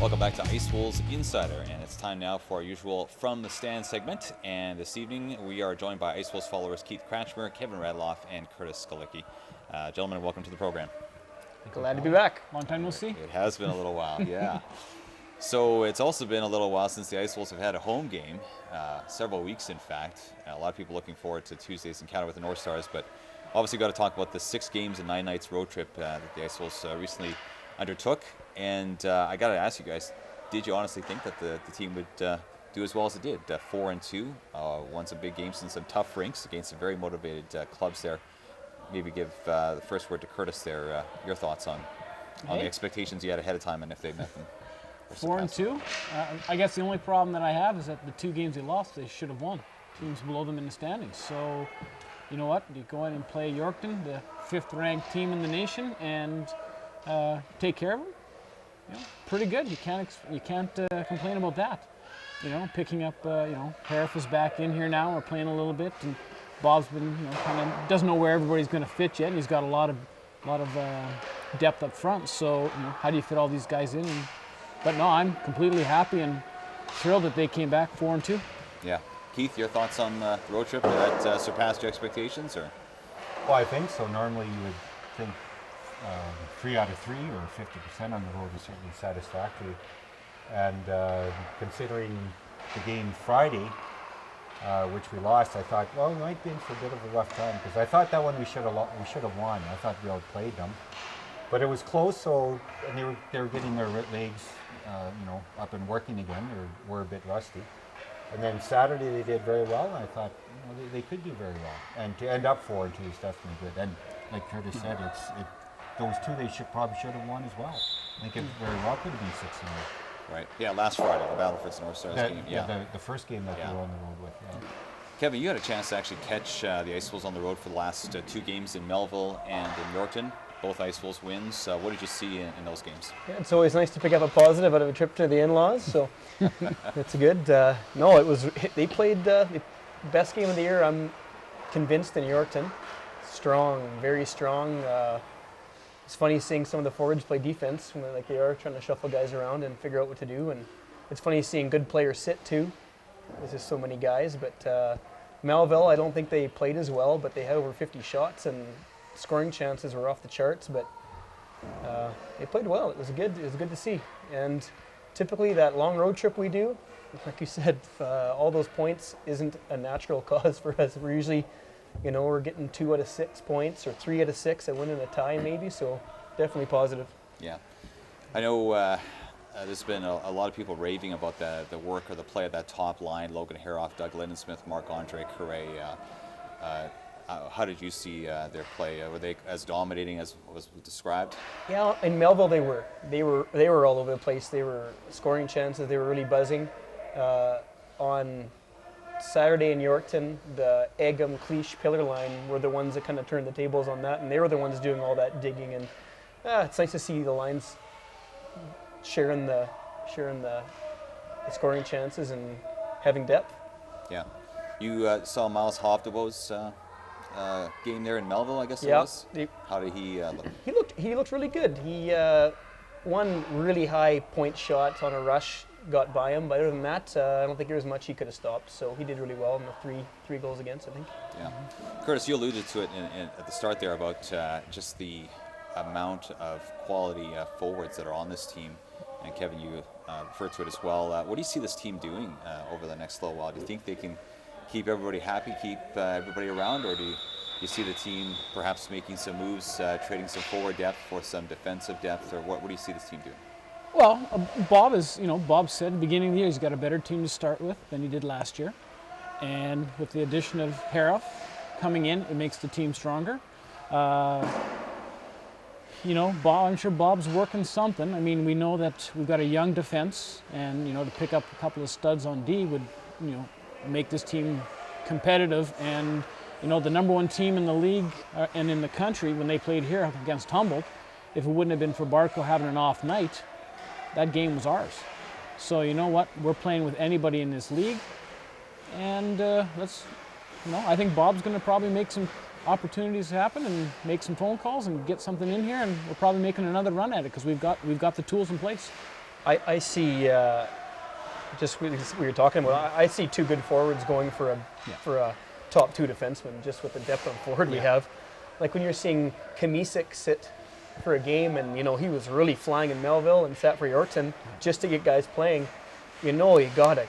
Welcome back to Ice Wolves Insider, and it's time now for our usual From the Stand segment. And this evening we are joined by Ice Wolves followers Keith Kratchmer, Kevin Radloff, and Curtis Skalicky. Gentlemen, welcome to the program. Glad to be back. Long time no see. It has been a little while, yeah. So it's also been a little while since the Ice Wolves have had a home game, several weeks in fact. A lot of people looking forward to Tuesday's encounter with the North Stars, but obviously got to talk about the 6 games and 9 nights road trip that the Ice Wolves recently undertook. And I got to ask you guys, did you honestly think that the team would do as well as it did? 4-2, won some big games in some tough rinks against some very motivated clubs there. Maybe give the first word to Curtis there, your thoughts on the expectations you had ahead of time and if they met them. 4-2. I guess the only problem that I have is that the 2 games they lost, they should have won. Teams below them in the standings. So, you know what? You go in and play Yorkton, the 5th-ranked team in the nation, and take care of them. You know, pretty good. You can't complain about that. You know, picking up. Herauf is back in here now. We're playing a little bit, and Bob's been, kind of doesn't know where everybody's going to fit yet. And he's got a lot of depth up front. So, how do you fit all these guys in? But no, I'm completely happy and thrilled that they came back 4-2. Yeah, Keith, your thoughts on the road trip? Did that surpass your expectations, or? Well, I think so. Normally, you would think 3 out of 3 or 50% on the road is certainly satisfactory. And considering the game Friday, which we lost, I thought, well, we might be in for a bit of a rough time, because I thought that one we should have won. I thought we outplayed them, but it was close. So, and they were getting their legs, up and working again. They were a bit rusty. And then Saturday they did very well, and I thought, they could do very well. And to end up 4-2 is definitely good. And like Curtis said, those 2 they probably should have won as well. I think it very well could have been 6-0. Right. Yeah, last Friday, the Battle for the North Stars game. Yeah, the first game that they were on the road with. Yeah. Kevin, you had a chance to actually catch the Ice Wolves on the road for the last 2 games in Melville and in Yorkton. Both Ice Wolves wins. What did you see in those games? Yeah, it's always nice to pick up a positive out of a trip to the in-laws, so that's good. No, they played the best game of the year, I'm convinced, in Yorkton. Strong, very strong. It's funny seeing some of the forwards play defense like they are, trying to shuffle guys around and figure out what to do. And it's funny seeing good players sit too. There's just so many guys. But Melville, I don't think they played as well, but they had over 50 shots and scoring chances were off the charts. But they played well. It was good. It was good to see. And typically that long road trip we do, like you said, all those points isn't a natural cause for us. We're usually, we're getting 2 out of 6 points or 3 out of 6 and winning a tie maybe, so definitely positive. Yeah. I know there's been a lot of people raving about the work or the play of that top line, Logan, Herauf, Doug Lindensmith, Marc-Andre Carré. How did you see their play? Were they as dominating as was described? Yeah, in Melville they were. They were all over the place. They were scoring chances. They were really buzzing. On Saturday in Yorkton, the Egham, Cleach, Pillar line were the ones that kind of turned the tables on that, and they were the ones doing all that digging. And it's nice to see the lines sharing the scoring chances and having depth. Yeah, you saw Miles Hovdebo's game there in Melville, I guess it was. How did he look? He looked really good. He one really high point shot on a rush got by him, but other than that, I don't think there was much he could have stopped. So he did really well in the three goals against, I think. Yeah, Curtis, you alluded to it at the start there about just the amount of quality forwards that are on this team, and Kevin, you referred to it as well. What do you see this team doing over the next little while? Do you think they can keep everybody happy, keep everybody around, or do you see the team perhaps making some moves, trading some forward depth for some defensive depth, or what do you see this team doing? Well, Bob said at the beginning of the year he's got a better team to start with than he did last year. And with the addition of Herauf coming in, it makes the team stronger. Bob, I'm sure Bob's working something. I mean, we know that we've got a young defense, and, to pick up a couple of studs on D would, make this team competitive. And, the #1 team in the league and in the country when they played here against Humboldt, if it wouldn't have been for Barco having an off night, that game was ours. So you know what? We're playing with anybody in this league, and I think Bob's going to probably make some opportunities happen and make some phone calls and get something in here, and we're probably making another run at it because we've got the tools in place. I see, just we were talking about, I see two good forwards going for a top 2 defenseman, just with the depth on forward we have. Like when you're seeing Kamisic sit for a game, and he was really flying in Melville and sat for Yorkton just to get guys playing, you got to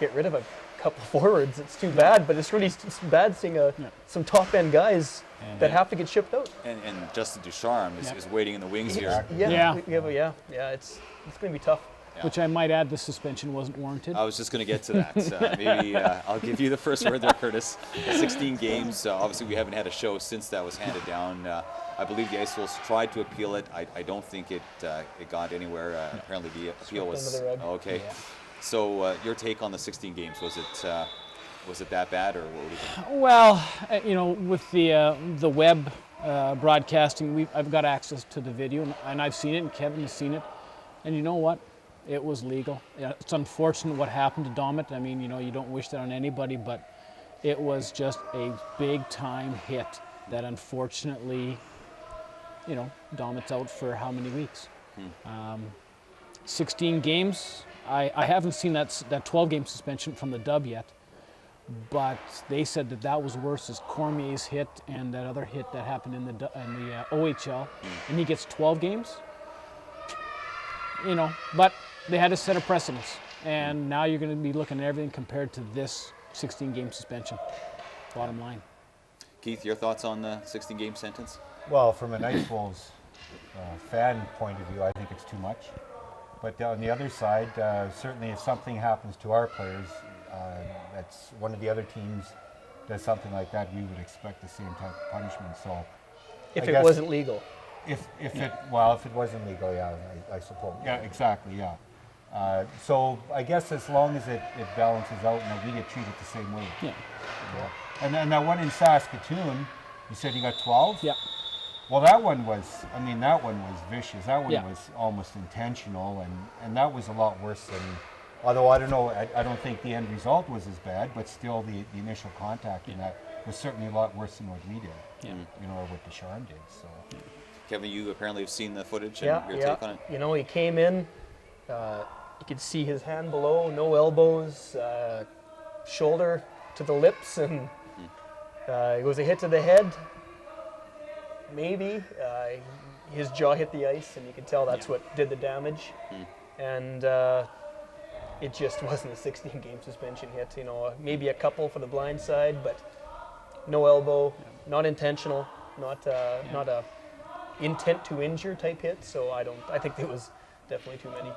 get rid of a couple forwards. It's too bad, but it's really bad seeing some top-end guys that have to get shipped out. And Justin Ducharme is waiting in the wings here. Yeah, it's going to be tough. Yeah. Which I might add, the suspension wasn't warranted. I was just going to get to that. Maybe I'll give you the first word there, Curtis. 16 games. Obviously, we haven't had a show since that was handed down. I believe the Ice Wolves tried to appeal it. I don't think it got anywhere. Apparently, the appeal was okay. Yeah. So, your take on the 16 games, was it that bad, or what would you think? Well, with the web broadcasting, I've got access to the video, and I've seen it, and Kevin has seen it, and you know what? It was legal. It's unfortunate what happened to Domit. I mean, you don't wish that on anybody, but it was just a big-time hit that unfortunately, Domit's out for how many weeks? 16 games. I haven't seen that 12-game suspension from the dub yet, but they said that was worse as Cormier's hit and that other hit that happened in the OHL, and he gets 12 games. But they had to set a precedence, and now you're going to be looking at everything compared to this 16-game suspension. Bottom line. Keith, your thoughts on the 16-game sentence? Well, from an Ice Wolves fan point of view, I think it's too much. But on the other side, certainly if something happens to our players, that's one of the other teams does something like that, we would expect the same type of punishment. So, if it wasn't legal. If it wasn't legal, yeah, I suppose. Yeah, exactly, yeah. So I guess as long as it balances out and that we get treated the same way. Yeah. And then that one in Saskatoon, you said you got 12? Yeah. Well, that one was vicious. That one was almost intentional, and that was a lot worse than, although I don't know, I don't think the end result was as bad, but still the initial contact in that was certainly a lot worse than what we did, or what Ducharme did, so. Kevin, you apparently have seen the footage and your take on it? He came in, you could see his hand below, no elbows, shoulder to the lips, and it was a hit to the head. Maybe his jaw hit the ice, and you could tell that's what did the damage. And it just wasn't a 16-game suspension hit. Maybe a couple for the blind side, but no elbow, not intentional, not a intent to injure type hit. So I think it was definitely too many.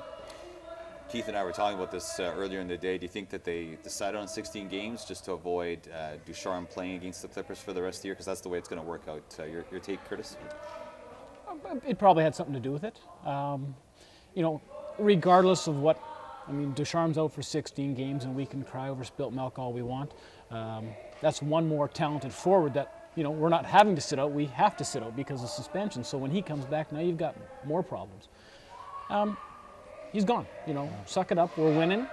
Keith and I were talking about this earlier in the day. Do you think that they decided on 16 games just to avoid Ducharme playing against the Clippers for the rest of the year? Because that's the way it's going to work out. Your take, Curtis? It probably had something to do with it. Regardless of what, Ducharme's out for 16 games, and we can cry over spilt milk all we want. That's one more talented forward that, we're not having to sit out. We have to sit out because of suspension. So when he comes back, now you've got more problems. He's gone, suck it up, we're winning.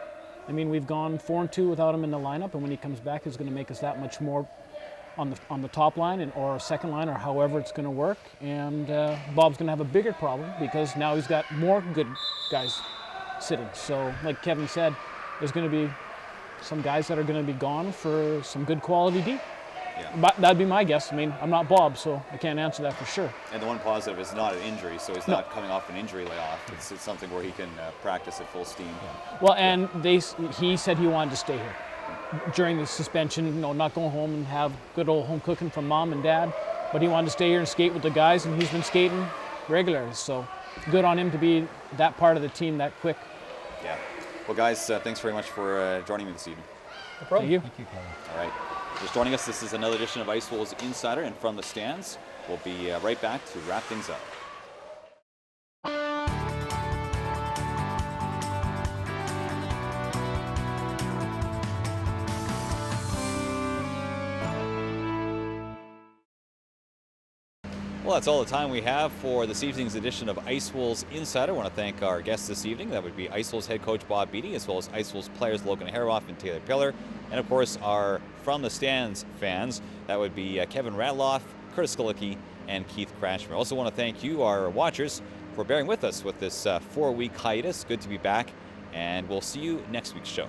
We've gone 4-2 without him in the lineup, and when he comes back, he's going to make us that much more on the top line or second line or however it's going to work. And Bob's going to have a bigger problem because now he's got more good guys sitting. So like Kevin said, there's going to be some guys that are going to be gone for some good quality D. Yeah. But that'd be my guess. I'm not Bob, so I can't answer that for sure. And the one positive is not an injury, so he's not coming off an injury layoff. It's something where he can practice at full steam. Yeah. Well, and he said he wanted to stay here during the suspension, not going home and have good old home cooking from mom and dad, but he wanted to stay here and skate with the guys, and he's been skating regularly. So good on him to be that part of the team that quick. Yeah. Well, guys, thanks very much for joining me this evening. No problem. Thank you. Thank you, Kevin. All right. Just joining us, this is another edition of Ice Wolves Insider, and from the stands, we'll be right back to wrap things up. Well, that's all the time we have for this evening's edition of Ice Wolves Insider. I want to thank our guests this evening. That would be Ice Wolves head coach Bob Beatty, as well as Ice Wolves players Logan Herauf and Taylor Pillar, and of course our From the Stands fans. That would be Kevin Radloff, Curtis Skalicky, and Keith Kratchmer. I also want to thank you, our watchers. for bearing with us with this 4-week hiatus. Good to be back, and we'll see you next week's show.